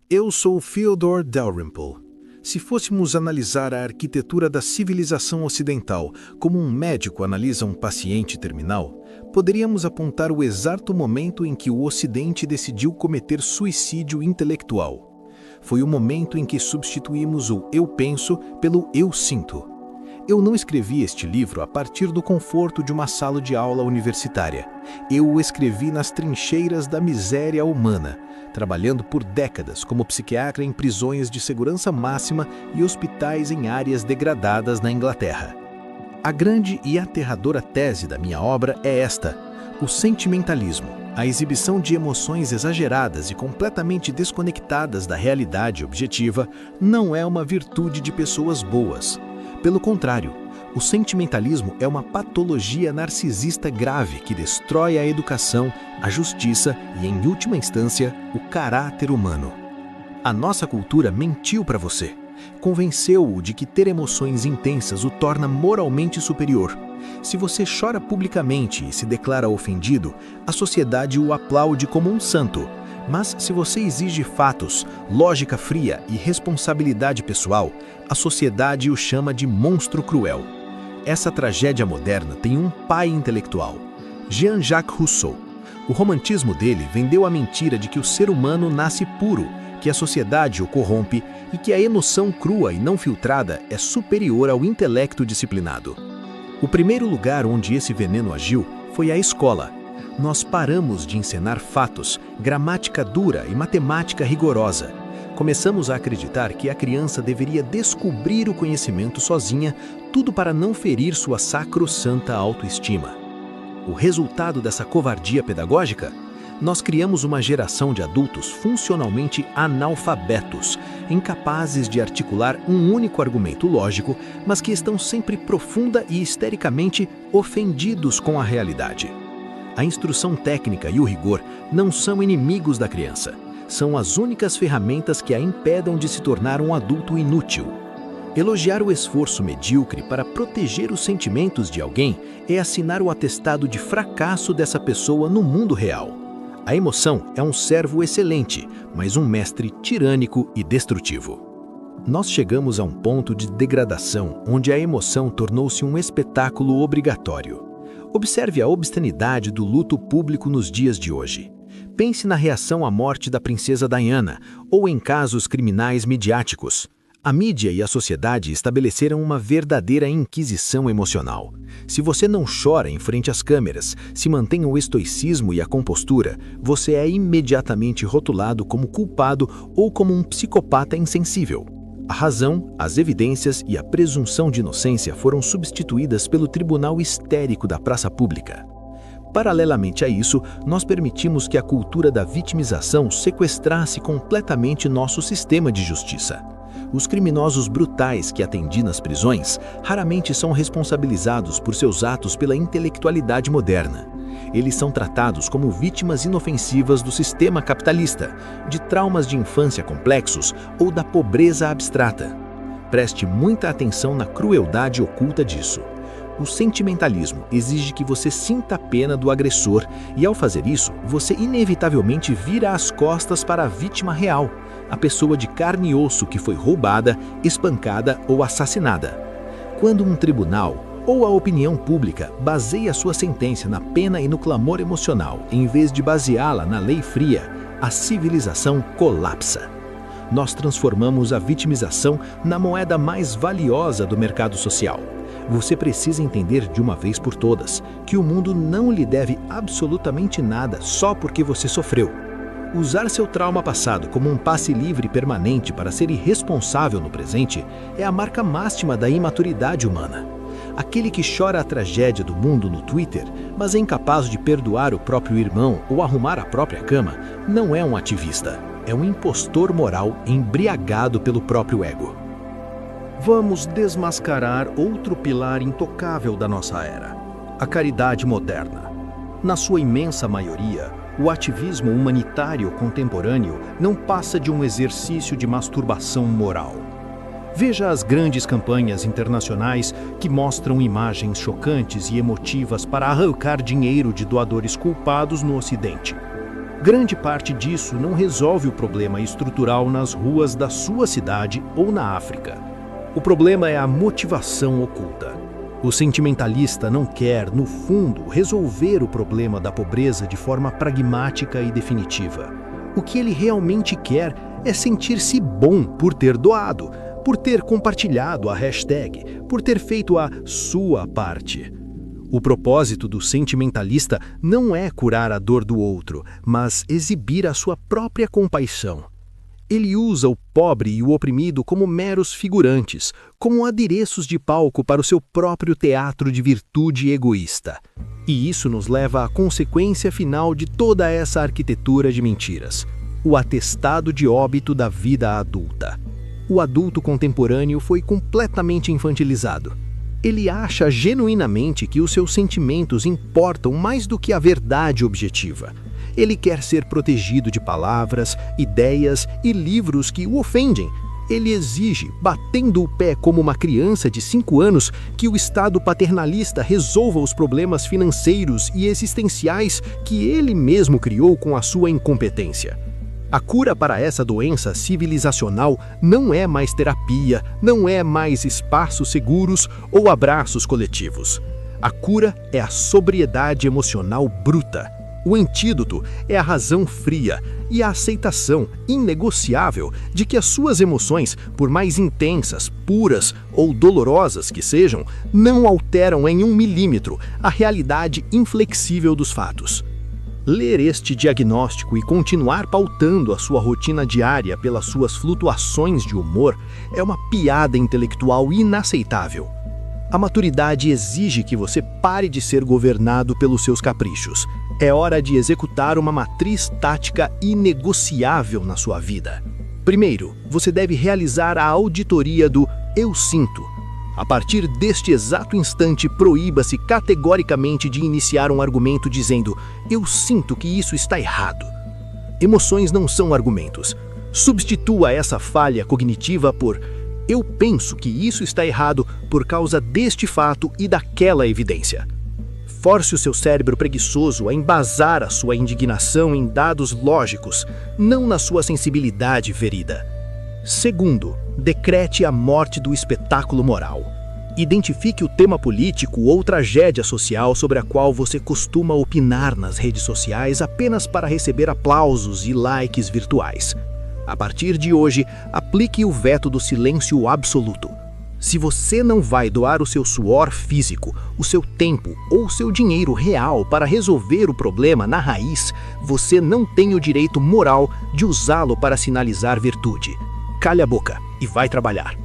Eu sou Fyodor Dalrymple. Se fôssemos analisar a arquitetura da civilização ocidental como um médico analisa um paciente terminal, poderíamos apontar o exato momento em que o Ocidente decidiu cometer suicídio intelectual. Foi o momento em que substituímos o eu penso pelo eu sinto. Eu não escrevi este livro a partir do conforto de uma sala de aula universitária. Eu o escrevi nas trincheiras da miséria humana, trabalhando por décadas como psiquiatra em prisões de segurança máxima e hospitais em áreas degradadas na Inglaterra. A grande e aterradora tese da minha obra é esta: o sentimentalismo, a exibição de emoções exageradas e completamente desconectadas da realidade objetiva, não é uma virtude de pessoas boas. Pelo contrário, o sentimentalismo é uma patologia narcisista grave que destrói a educação, a justiça e, em última instância, o caráter humano. A nossa cultura mentiu para você. Convenceu-o de que ter emoções intensas o torna moralmente superior. Se você chora publicamente e se declara ofendido, a sociedade o aplaude como um santo. Mas se você exige fatos, lógica fria e responsabilidade pessoal, a sociedade o chama de monstro cruel. Essa tragédia moderna tem um pai intelectual, Jean-Jacques Rousseau. O romantismo dele vendeu a mentira de que o ser humano nasce puro, que a sociedade o corrompe e que a emoção crua e não filtrada é superior ao intelecto disciplinado. O primeiro lugar onde esse veneno agiu foi a escola. Nós paramos de ensinar fatos, gramática dura e matemática rigorosa. Começamos a acreditar que a criança deveria descobrir o conhecimento sozinha, tudo para não ferir sua sacrossanta autoestima. O resultado dessa covardia pedagógica? Nós criamos uma geração de adultos funcionalmente analfabetos, incapazes de articular um único argumento lógico, mas que estão sempre profunda e histericamente ofendidos com a realidade. A instrução técnica e o rigor não são inimigos da criança. São as únicas ferramentas que a impedem de se tornar um adulto inútil. Elogiar o esforço medíocre para proteger os sentimentos de alguém é assinar o atestado de fracasso dessa pessoa no mundo real. A emoção é um servo excelente, mas um mestre tirânico e destrutivo. Nós chegamos a um ponto de degradação onde a emoção tornou-se um espetáculo obrigatório. Observe a obscenidade do luto público nos dias de hoje. Pense na reação à morte da princesa Diana ou em casos criminais midiáticos. A mídia e a sociedade estabeleceram uma verdadeira inquisição emocional. Se você não chora em frente às câmeras, se mantém o estoicismo e a compostura, você é imediatamente rotulado como culpado ou como um psicopata insensível. A razão, as evidências e a presunção de inocência foram substituídas pelo tribunal histérico da praça pública. Paralelamente a isso, nós permitimos que a cultura da vitimização sequestrasse completamente nosso sistema de justiça. Os criminosos brutais que atendi nas prisões raramente são responsabilizados por seus atos pela intelectualidade moderna. Eles são tratados como vítimas inofensivas do sistema capitalista, de traumas de infância complexos ou da pobreza abstrata. Preste muita atenção na crueldade oculta disso. O sentimentalismo exige que você sinta a pena do agressor e, ao fazer isso, você inevitavelmente vira as costas para a vítima real, a pessoa de carne e osso que foi roubada, espancada ou assassinada. Quando um tribunal ou a opinião pública baseia sua sentença na pena e no clamor emocional, em vez de baseá-la na lei fria, a civilização colapsa. Nós transformamos a vitimização na moeda mais valiosa do mercado social. Você precisa entender de uma vez por todas que o mundo não lhe deve absolutamente nada só porque você sofreu. Usar seu trauma passado como um passe livre permanente para ser irresponsável no presente é a marca máxima da imaturidade humana. Aquele que chora a tragédia do mundo no Twitter, mas é incapaz de perdoar o próprio irmão ou arrumar a própria cama, não é um ativista. É um impostor moral embriagado pelo próprio ego. Vamos desmascarar outro pilar intocável da nossa era: a caridade moderna. Na sua imensa maioria, o ativismo humanitário contemporâneo não passa de um exercício de masturbação moral. Veja as grandes campanhas internacionais que mostram imagens chocantes e emotivas para arrancar dinheiro de doadores culpados no Ocidente. Grande parte disso não resolve o problema estrutural nas ruas da sua cidade ou na África. O problema é a motivação oculta. O sentimentalista não quer, no fundo, resolver o problema da pobreza de forma pragmática e definitiva. O que ele realmente quer é sentir-se bom por ter doado, por ter compartilhado a hashtag, por ter feito a sua parte. O propósito do sentimentalista não é curar a dor do outro, mas exibir a sua própria compaixão. Ele usa o pobre e o oprimido como meros figurantes, como adereços de palco para o seu próprio teatro de virtude egoísta. E isso nos leva à consequência final de toda essa arquitetura de mentiras: o atestado de óbito da vida adulta. O adulto contemporâneo foi completamente infantilizado. Ele acha genuinamente que os seus sentimentos importam mais do que a verdade objetiva. Ele quer ser protegido de palavras, ideias e livros que o ofendem. Ele exige, batendo o pé como uma criança de 5 anos, que o Estado paternalista resolva os problemas financeiros e existenciais que ele mesmo criou com a sua incompetência. A cura para essa doença civilizacional não é mais terapia, não é mais espaços seguros ou abraços coletivos. A cura é a sobriedade emocional bruta. O antídoto é a razão fria e a aceitação inegociável de que as suas emoções, por mais intensas, puras ou dolorosas que sejam, não alteram em 1 milímetro a realidade inflexível dos fatos. Ler este diagnóstico e continuar pautando a sua rotina diária pelas suas flutuações de humor é uma piada intelectual inaceitável. A maturidade exige que você pare de ser governado pelos seus caprichos. É hora de executar uma matriz tática inegociável na sua vida. Primeiro, você deve realizar a auditoria do "eu sinto". A partir deste exato instante, proíba-se categoricamente de iniciar um argumento dizendo "eu sinto que isso está errado". Emoções não são argumentos. Substitua essa falha cognitiva por "eu penso que isso está errado por causa deste fato e daquela evidência". Force o seu cérebro preguiçoso a embasar a sua indignação em dados lógicos, não na sua sensibilidade ferida. Segundo, decrete a morte do espetáculo moral. Identifique o tema político ou tragédia social sobre a qual você costuma opinar nas redes sociais apenas para receber aplausos e likes virtuais. A partir de hoje, aplique o veto do silêncio absoluto. Se você não vai doar o seu suor físico, o seu tempo ou o seu dinheiro real para resolver o problema na raiz, você não tem o direito moral de usá-lo para sinalizar virtude. Calhe a boca e vai trabalhar.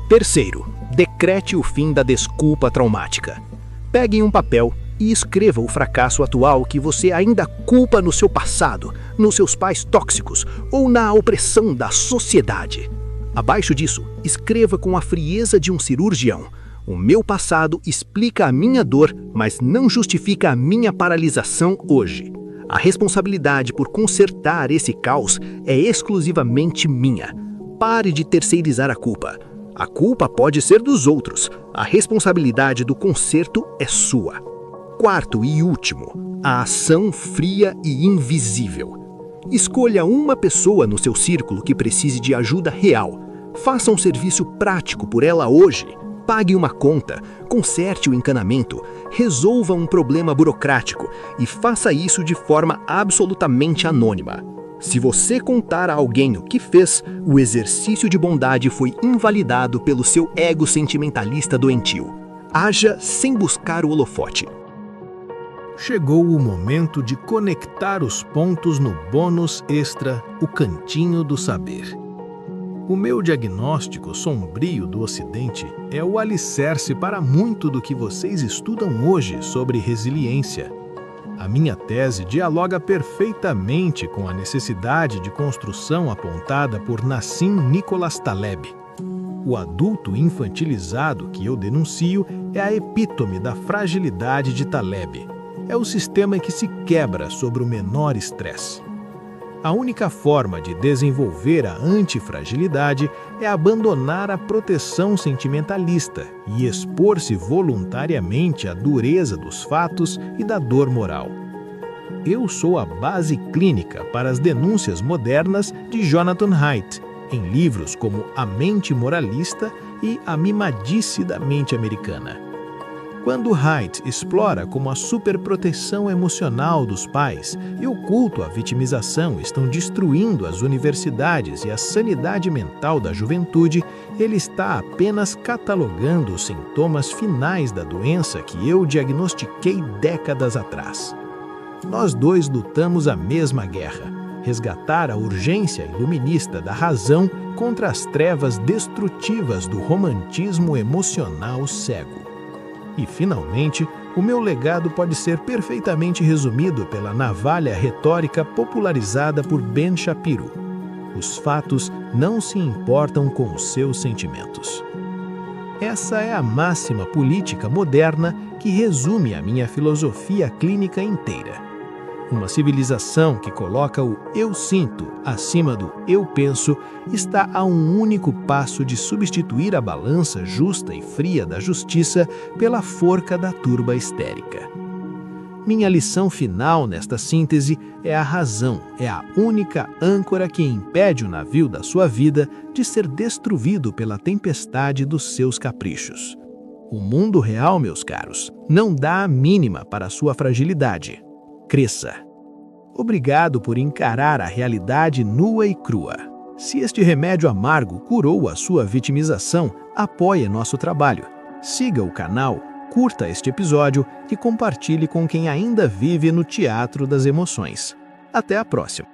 Terceiro, decrete o fim da desculpa traumática. Pegue um papel e escreva o fracasso atual que você ainda culpa no seu passado, nos seus pais tóxicos ou na opressão da sociedade. Abaixo disso, escreva com a frieza de um cirurgião: "O meu passado explica a minha dor, mas não justifica a minha paralisação hoje. A responsabilidade por consertar esse caos é exclusivamente minha. Pare de terceirizar a culpa. A culpa pode ser dos outros. A responsabilidade do conserto é sua." Quarto e último, a ação fria e invisível. Escolha uma pessoa no seu círculo que precise de ajuda real. Faça um serviço prático por ela hoje. Pague uma conta, conserte o encanamento, resolva um problema burocrático e faça isso de forma absolutamente anônima. Se você contar a alguém o que fez, o exercício de bondade foi invalidado pelo seu ego sentimentalista doentio. Haja sem buscar o holofote. Chegou o momento de conectar os pontos no bônus extra, o Cantinho do Saber. O meu diagnóstico sombrio do Ocidente é o alicerce para muito do que vocês estudam hoje sobre resiliência. A minha tese dialoga perfeitamente com a necessidade de construção apontada por Nassim Nicholas Taleb. O adulto infantilizado que eu denuncio é a epítome da fragilidade de Taleb. É o sistema que se quebra sobre o menor estresse. A única forma de desenvolver a antifragilidade é abandonar a proteção sentimentalista e expor-se voluntariamente à dureza dos fatos e da dor moral. eu sou a base clínica para as denúncias modernas de Jonathan Haidt, em livros como A Mente Moralista e A Mimadice da Mente Americana. Quando Haidt explora como a superproteção emocional dos pais e o culto à vitimização estão destruindo as universidades e a sanidade mental da juventude, ele está apenas catalogando os sintomas finais da doença que eu diagnostiquei décadas atrás. Nós dois lutamos a mesma guerra: resgatar a urgência iluminista da razão contra as trevas destrutivas do romantismo emocional cego. E, finalmente, o meu legado pode ser perfeitamente resumido pela navalha retórica popularizada por Ben Shapiro: os fatos não se importam com os seus sentimentos. Essa é a máxima política moderna que resume a minha filosofia clínica inteira. Uma civilização que coloca o eu sinto acima do eu penso está a um único passo de substituir a balança justa e fria da justiça pela forca da turba histérica. Minha lição final nesta síntese é a razão, é a única âncora que impede o navio da sua vida de ser destruído pela tempestade dos seus caprichos. O mundo real, meus caros, não dá a mínima para a sua fragilidade. Cresça. Obrigado por encarar a realidade nua e crua. Se este remédio amargo curou a sua vitimização, apoie nosso trabalho. Siga o canal, curta este episódio e compartilhe com quem ainda vive no teatro das emoções. Até a próxima!